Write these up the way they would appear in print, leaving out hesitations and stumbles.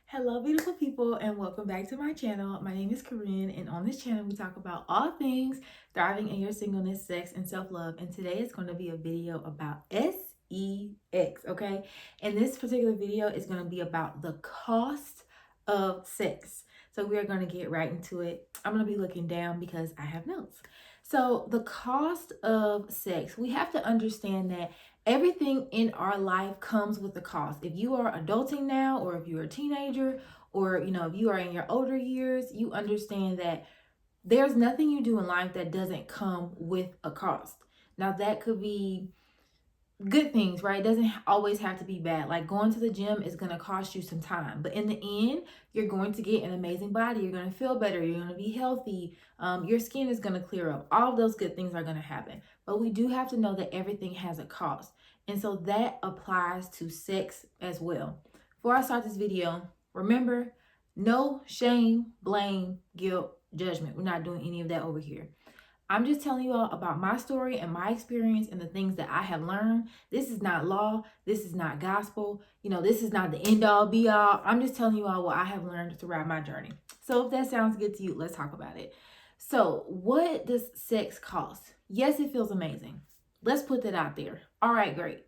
Hello, beautiful people, and welcome back to my channel. My name is Corinne, and on this channel, we talk about all things thriving in your singleness, sex, and self love. And today is going to be a video about sex, okay? And this particular video is going to be about the cost of sex. So, we are going to get right into it. I'm going to be looking down because I have notes. So, the cost of sex, we have to understand that everything in our life comes with a cost. If you are adulting now, or if you're a teenager, or if you are in your older years, you understand that there's nothing you do in life that doesn't come with a cost. Now, that could be good things, right? It doesn't always have to be bad. Like going to the gym is going to cost you some time, but in the end, you're going to get an amazing body. You're going to feel better. You're going to be healthy. Your skin is going to clear up. All of those good things are going to happen. But we do have to know that everything has a cost. And so that applies to sex as well. Before I start this video, remember, no shame, blame, guilt, judgment. We're not doing any of that over here. I'm just telling you all about my story and my experience and the things that I have learned. This is not law. This is not gospel. This is not the end all be all. I'm just telling you all what I have learned throughout my journey. So if that sounds good to you, let's talk about it. So what does sex cost? Yes, it feels amazing. Let's put that out there. All right, great.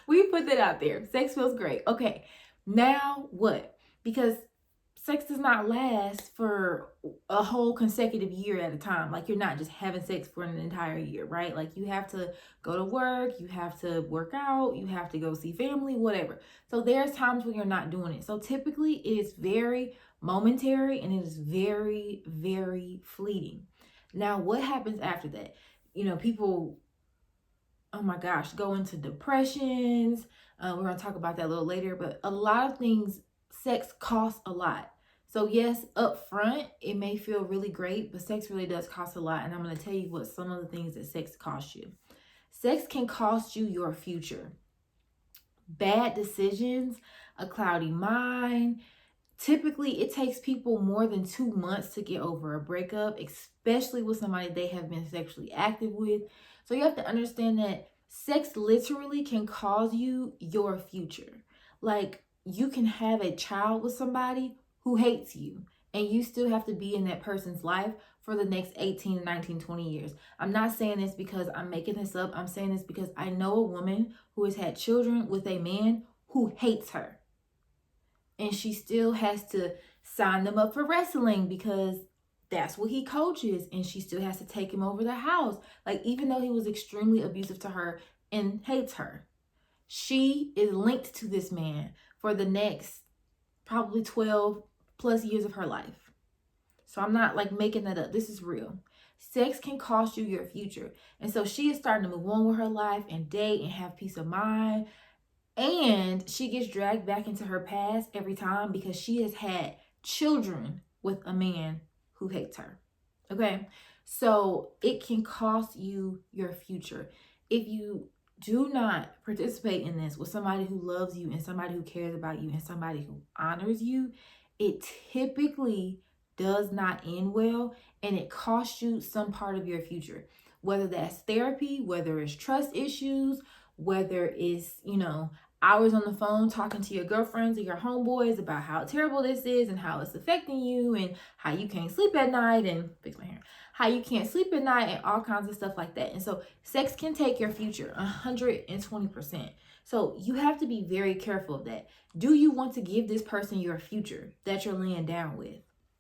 We put that out there. Sex feels great. Okay, now what? Because sex does not last for a whole consecutive year at a time. Like, you're not just having sex for an entire year, right? Like, you have to go to work, you have to work out, you have to go see family, whatever. So there's times when you're not doing it. So typically it is very momentary and it is very, very fleeting. Now, what happens after that? People, oh my gosh, go into depressions. We're going to talk about that a little later, but a lot of things, sex costs a lot. So yes, up front, it may feel really great, but sex really does cost a lot. And I'm going to tell you what some of the things that sex costs you. Sex can cost you your future. Bad decisions, a cloudy mind. Typically, it takes people more than 2 months to get over a breakup, especially with somebody they have been sexually active with. So you have to understand that sex literally can cause you your future. Like, you can have a child with somebody who hates you, and you still have to be in that person's life for the next 18, 19, 20 years. I'm not saying this because I'm making this up. I'm saying this because I know a woman who has had children with a man who hates her. And she still has to sign them up for wrestling because that's what he coaches. And she still has to take him over the house. Like, even though he was extremely abusive to her and hates her, she is linked to this man for the next probably 12 plus years of her life. So I'm not like making that up. This is real. Sex can cost you your future. And so she is starting to move on with her life and date and have peace of mind. And she gets dragged back into her past every time because she has had children with a man who hates her. Okay? So it can cost you your future. If you do not participate in this with somebody who loves you and somebody who cares about you and somebody who honors you, it typically does not end well, and it costs you some part of your future. Whether that's therapy, whether it's trust issues, whether it's, hours on the phone talking to your girlfriends or your homeboys about how terrible this is and how it's affecting you and how you can't sleep at night, and fix my hair, how you can't sleep at night and all kinds of stuff like that. And so sex can take your future 120%. So you have to be very careful of that. Do you want to give this person your future that you're laying down with?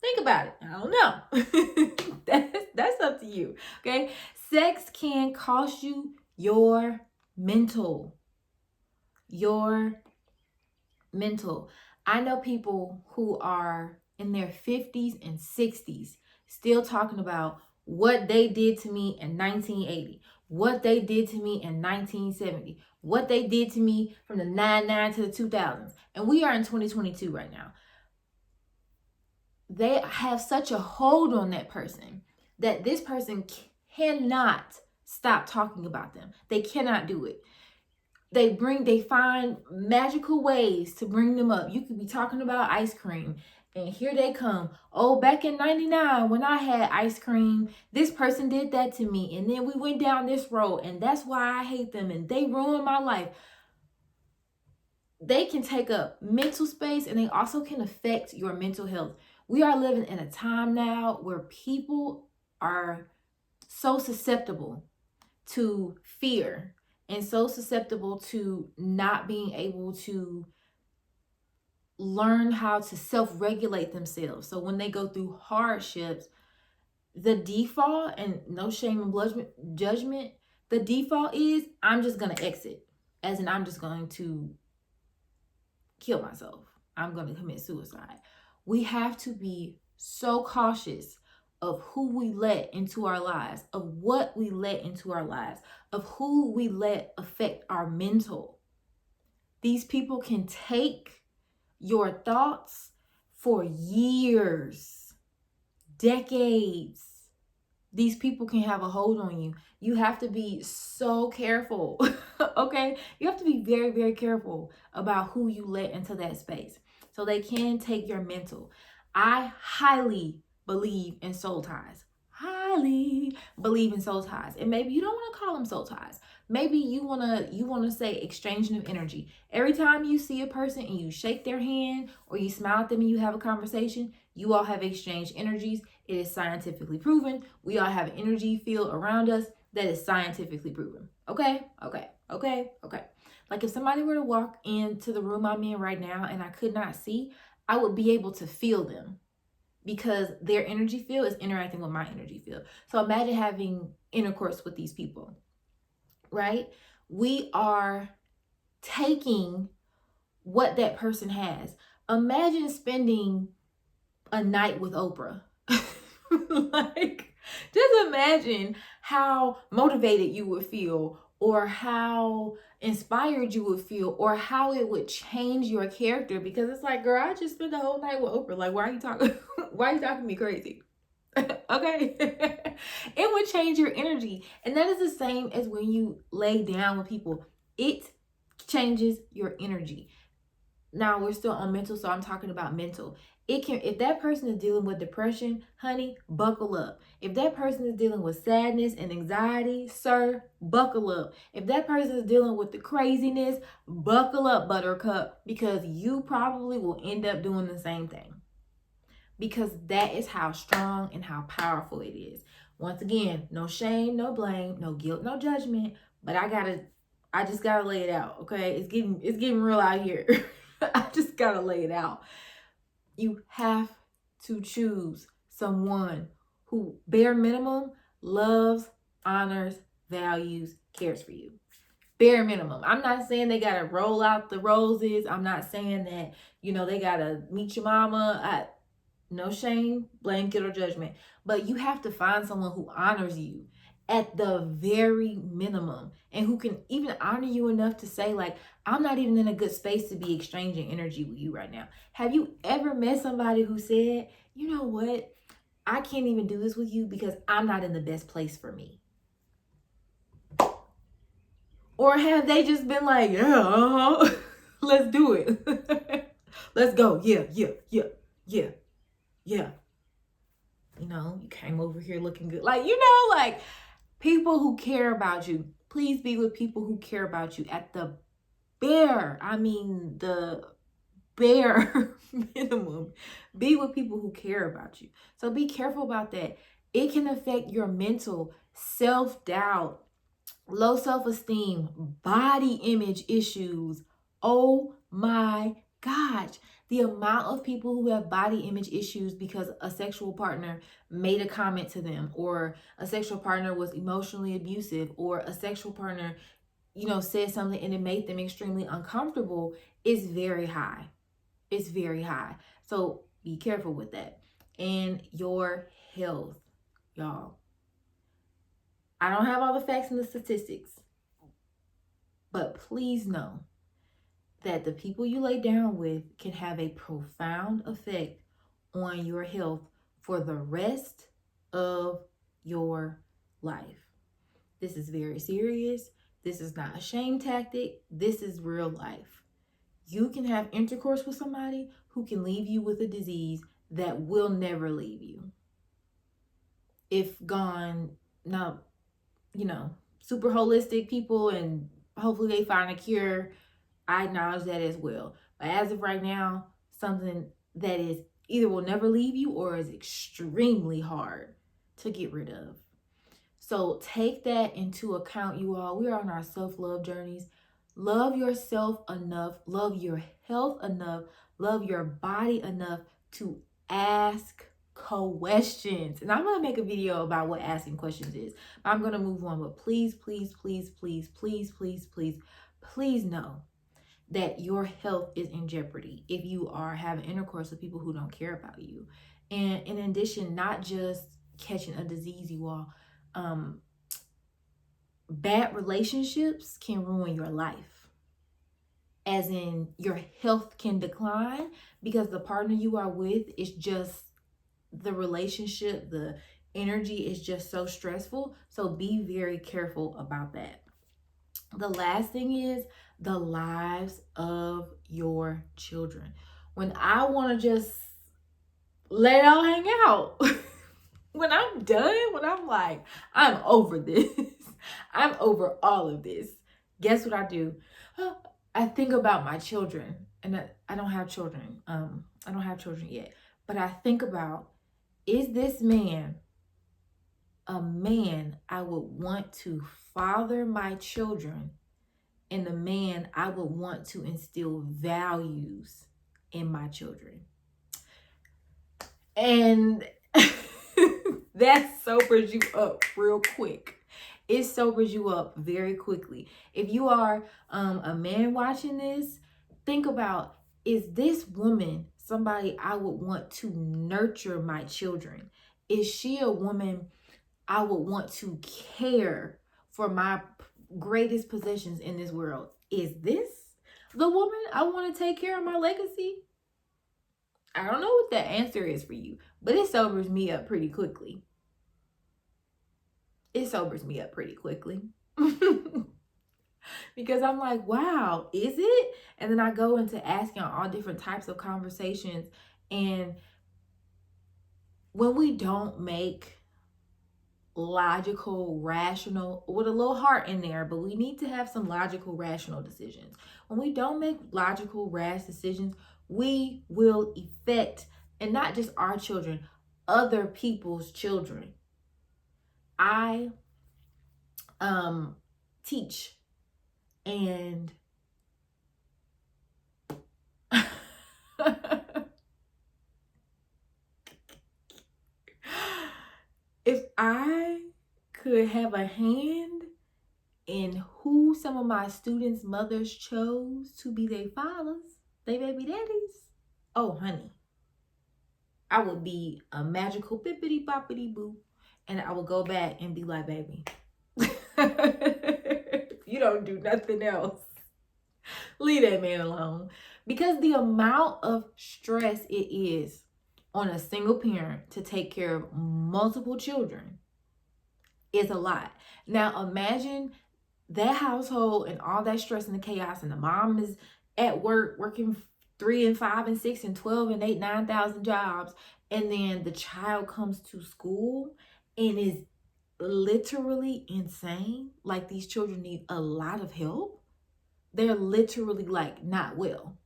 Think about it. I don't know. That's up to you. Okay. Sex can cost you your mental. Your mental. I know people who are in their 50s and 60s still talking about what they did to me in 1980, what they did to me in 1970, what they did to me from the 99 to the 2000s. And we are in 2022 right now. They have such a hold on that person that this person cannot stop talking about them. They cannot do it. They find magical ways to bring them up. You could be talking about ice cream, and here they come. Oh, back in 99 when I had ice cream, this person did that to me, and then we went down this road, and that's why I hate them, and they ruined my life. they can take up mental space, and they also can affect your mental health. We are living in a time now where people are so susceptible to fear and so susceptible to not being able to learn how to self-regulate themselves. So when they go through hardships, the default, and no shame and judgment, the default is I'm just going to exit, as in I'm just going to kill myself. I'm going to commit suicide. We have to be so cautious of who we let into our lives, of what we let into our lives, of who we let affect our mental. These people can take your thoughts for years, decades. These people can have a hold on you. You have to be so careful, okay? You have to be very, very careful about who you let into that space. So they can take your mental. I highly believe in soul ties. Highly believe in soul ties. And maybe you don't want to call them soul ties. Maybe you wanna say exchanging of energy. Every time you see a person and you shake their hand or you smile at them and you have a conversation, you all have exchanged energies. It is scientifically proven. We all have an energy field around us that is scientifically proven. Okay? Okay. Like if somebody were to walk into the room I'm in right now and I could not see, I would be able to feel them because their energy field is interacting with my energy field. So imagine having intercourse with these people, right? We are taking what that person has. Imagine spending a night with Oprah. Like, just imagine how motivated you would feel, or how inspired you would feel, or how it would change your character. Because it's like, girl, I just spent the whole night with Oprah. Like, why are you talking? Why are you talking to me crazy? Okay. It would change your energy. And that is the same as when you lay down with people. It changes your energy. Now we're still on mental, so I'm talking about mental. It can, if that person is dealing with depression, honey, buckle up. If that person is dealing with sadness and anxiety, sir, buckle up. If that person is dealing with the craziness, buckle up, buttercup, because you probably will end up doing the same thing. Because that is how strong and how powerful it is. Once again, no shame, no blame, no guilt, no judgment, but I just gotta lay it out, okay? It's getting real out here. I just gotta lay it out. You have to choose someone who, bare minimum, loves, honors, values, cares for you. Bare minimum. I'm not saying they gotta roll out the roses. I'm not saying that, they gotta meet your mama. No shame, blame, guilt, or judgment. But you have to find someone who honors you at the very minimum, and who can even honor you enough to say, like, I'm not even in a good space to be exchanging energy with you right now. Have you ever met somebody who said, you know what? I can't even do this with you because I'm not in the best place for me? Or have they just been like, yeah, let's do it. Let's go. Yeah. You came over here looking good. Like, like, people who care about you. Please be with people who care about you at the bare minimum. Be with people who care about you. So be careful about that. It can affect your mental, self-doubt, low self-esteem, body image issues. Oh my gosh. The amount of people who have body image issues because a sexual partner made a comment to them, or a sexual partner was emotionally abusive, or a sexual partner, said something and it made them extremely uncomfortable, is very high. It's very high. So be careful with that. And your health, y'all. I don't have all the facts and the statistics, but please know that the people you lay down with can have a profound effect on your health for the rest of your life. This is very serious. This is not a shame tactic. This is real life. You can have intercourse with somebody who can leave you with a disease that will never leave you. If gone, now, super holistic people, and hopefully they find a cure. I acknowledge that as well. But as of right now, something that is either will never leave you or is extremely hard to get rid of. So take that into account, you all. We are on our self-love journeys. Love yourself enough, love your health enough, love your body enough to ask questions. And I'm going to make a video about what asking questions is. I'm going to move on, but please, please, please, please, please, please, please, please know that your health is in jeopardy if you are having intercourse with people who don't care about you. And in addition, not just catching a disease, you all, bad relationships can ruin your life. As in, your health can decline because the partner you are with is just, the relationship, the energy is just so stressful. So be very careful about that. The last thing is the lives of your children. When I want to just let it all hang out, when I'm done, when I'm like, I'm over this, I'm over all of this, guess what I do? I think about my children, and I don't have children. I don't have children yet, but I think about, is this man a man I would want to father my children, and the man I would want to instill values in my children? And that sobers you up real quick. It sobers you up very quickly. If you are a man watching this, think about, is this woman somebody I would want to nurture my children? Is she a woman I would want to care for my greatest possessions in this world? Is this the woman I want to take care of my legacy? I don't know what that answer is for you, but it sobers me up pretty quickly. It sobers me up pretty quickly. Because I'm like, wow, is it? And then I go into asking all different types of conversations. And when we don't make logical, rational, with a little heart in there, but we need to have some logical, rational decisions. When we don't make logical, rash decisions, we will affect, and not just our children, other people's children. I teach, and if I could have a hand in who some of my students' mothers chose to be their fathers, they baby daddies, oh honey, I would be a magical bippity boppity boo, and I would go back and be like, baby, you don't do nothing else, leave that man alone. Because the amount of stress it is on a single parent to take care of multiple children is a lot. Now imagine that household and all that stress and the chaos, and the mom is at work working 3 and 5 and 6 and 12 and 8, 9,000 jobs, and then the child comes to school and is literally insane. Like, these children need a lot of help. They're literally like not well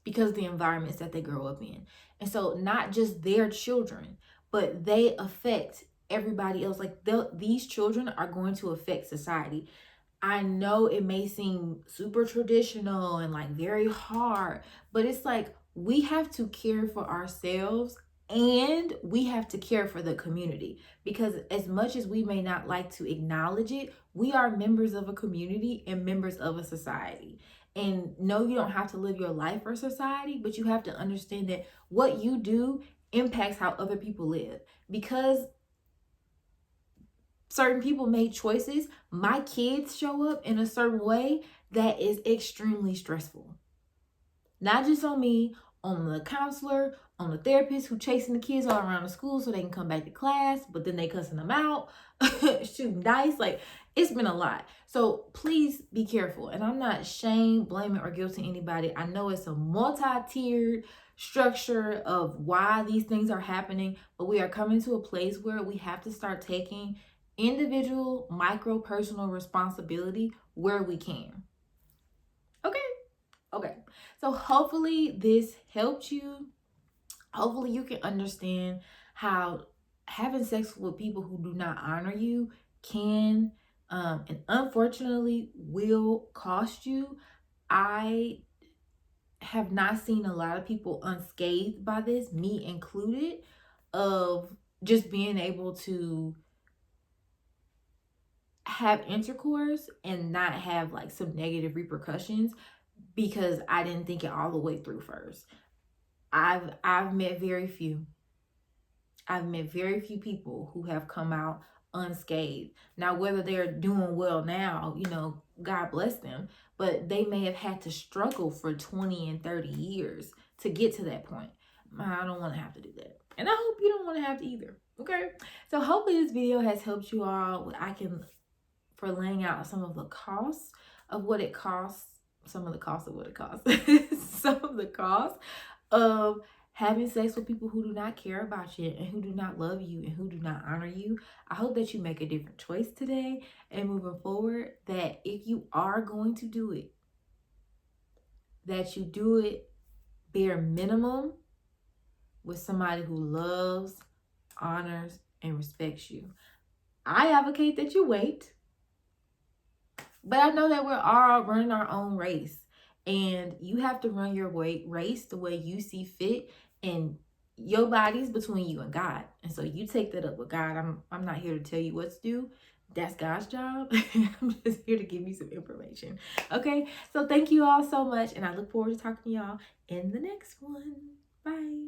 because of the environments that they grow up in. And so not just their children, but they affect everybody else. Like, these children are going to affect society. I know it may seem super traditional and like very hard, but it's like, we have to care for ourselves and we have to care for the community, because as much as we may not like to acknowledge it, we are members of a community and members of a society. And no, you don't have to live your life for society, but you have to understand that what you do impacts how other people live. Because certain people made choices, my kids show up in a certain way that is extremely stressful. Not just on me, on the counselor, on the therapist who chasing the kids all around the school so they can come back to class, but then they cussing them out, shooting dice. Like, it's been a lot. So please be careful. And I'm not shame, blaming, or guilting anybody. I know it's a multi-tiered structure of why these things are happening, but we are coming to a place where we have to start taking individual, micro, personal responsibility where we can. Okay. So hopefully this helped you. Hopefully you can understand how having sex with people who do not honor you can and unfortunately will cost you. I have not seen a lot of people unscathed by this, me included, of just being able to have intercourse and not have like some negative repercussions because I didn't think it all the way through first. I've met very few. I've met very few people who have come out unscathed. Now, whether they're doing well now, God bless them, but they may have had to struggle for 20 and 30 years to get to that point. I don't want to have to do that. And I hope you don't want to have to either. Okay. So hopefully this video has helped you all. For laying out some of the costs of what it costs, some of the costs of what it costs, some of the costs of having sex with people who do not care about you and who do not love you and who do not honor you. I hope that you make a different choice today and moving forward, that if you are going to do it, that you do it bare minimum with somebody who loves, honors, and respects you. I advocate that you wait. But I know that we're all running our own race, and you have to run your race the way you see fit, and your body's between you and God. And so you take that up with God. I'm not here to tell you what to do. That's God's job. I'm just here to give you some information. Okay? So thank you all so much, and I look forward to talking to y'all in the next one. Bye.